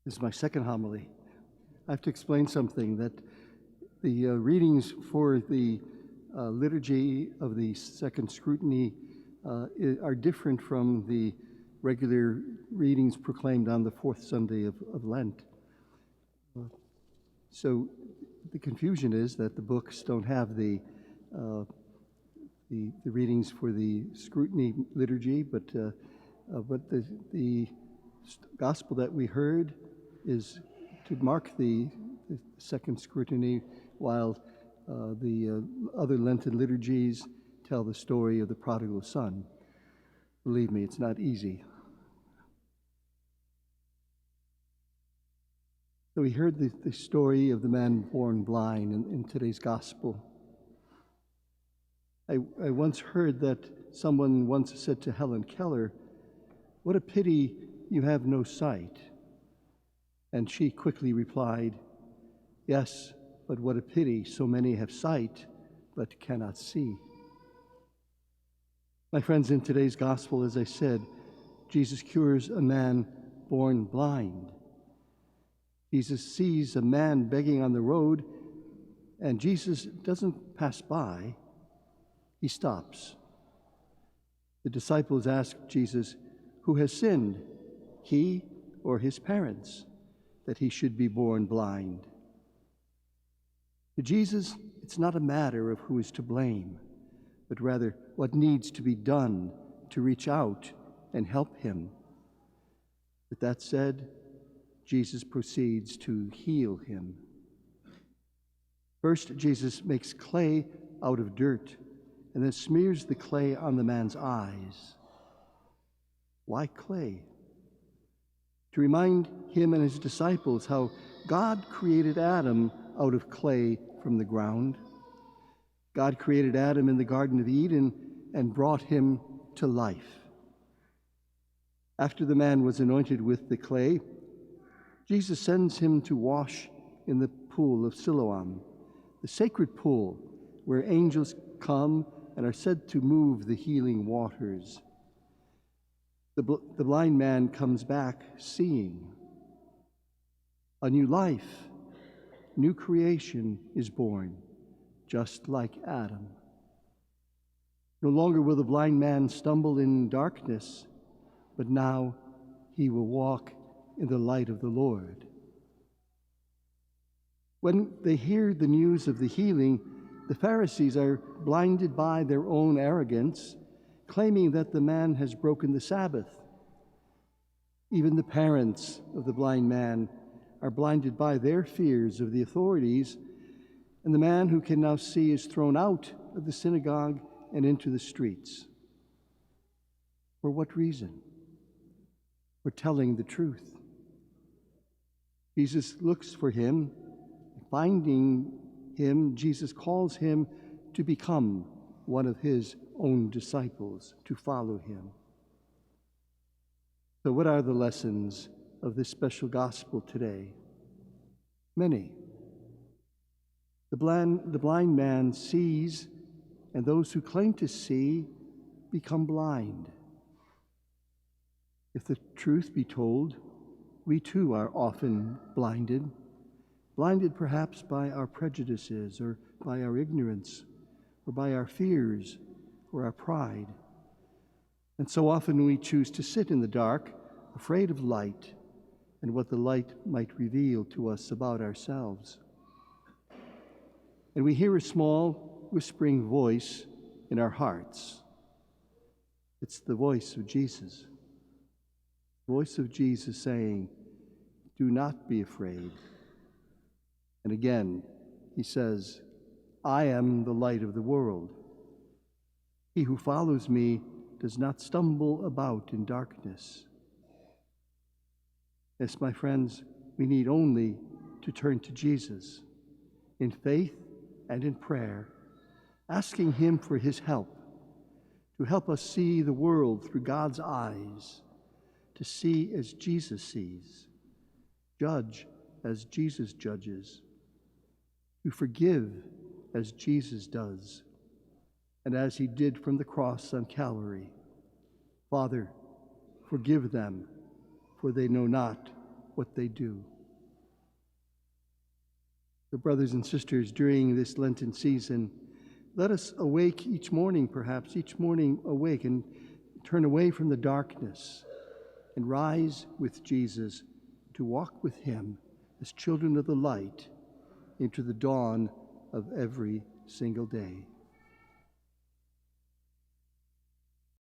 This is my second homily. I have to explain something, that the readings for the liturgy of the second scrutiny are different from the regular readings proclaimed on the fourth Sunday of Lent. So the confusion is that the books don't have the readings for the scrutiny liturgy, but the gospel that we heard is to mark the second scrutiny, while the other Lenten liturgies tell the story of the prodigal son. Believe me, it's not easy. So we heard the story of the man born blind in today's gospel. I once heard that someone once said to Helen Keller, "What a pity you have no sight." And she quickly replied, "Yes, but what a pity so many have sight but cannot see." My friends, in today's gospel, as I said, Jesus cures a man born blind. Jesus sees a man begging on the road, and Jesus doesn't pass by, he stops. The disciples ask Jesus, "Who has sinned, he or his parents, that he should be born blind?" To Jesus, it's not a matter of who is to blame, but rather what needs to be done to reach out and help him. With that said, Jesus proceeds to heal him. First, Jesus makes clay out of dirt and then smears the clay on the man's eyes. Why clay? To remind him and his disciples how God created Adam out of clay from the ground. God created Adam in the Garden of Eden and brought him to life. After the man was anointed with the clay, Jesus sends him to wash in the pool of Siloam, the sacred pool where angels come and are said to move the healing waters. The blind man comes back seeing. A new life, new creation is born, just like Adam. No longer will the blind man stumble in darkness, but now he will walk in the light of the Lord. When they hear the news of the healing, the Pharisees are blinded by their own arrogance, claiming that the man has broken the Sabbath. Even the parents of the blind man are blinded by their fears of the authorities, and the man who can now see is thrown out of the synagogue and into the streets. For what reason? For telling the truth. Jesus looks for him. Finding him, Jesus calls him to become one of his own disciples, to follow him. So what are the lessons of this special gospel today? Many. The blind man sees, and those who claim to see become blind. If the truth be told, we too are often blinded perhaps by our prejudices or by our ignorance or by our fears or our pride. And so often we choose to sit in the dark, afraid of light and what the light might reveal to us about ourselves. And we hear a small whispering voice in our hearts. It's the voice of Jesus. The voice of Jesus saying, "Do not be afraid." And again, he says, "I am the light of the world. He who follows me does not stumble about in darkness." Yes, my friends, we need only to turn to Jesus in faith and in prayer, asking him for his help, to help us see the world through God's eyes, to see as Jesus sees, judge as Jesus judges, to forgive as Jesus does, and as he did from the cross on Calvary. "Father, forgive them, for they know not what they do. So, brothers and sisters, during this Lenten season, let us awake each morning, perhaps, each morning awake and turn away from the darkness and rise with Jesus to walk with him as children of the light into the dawn of every single day.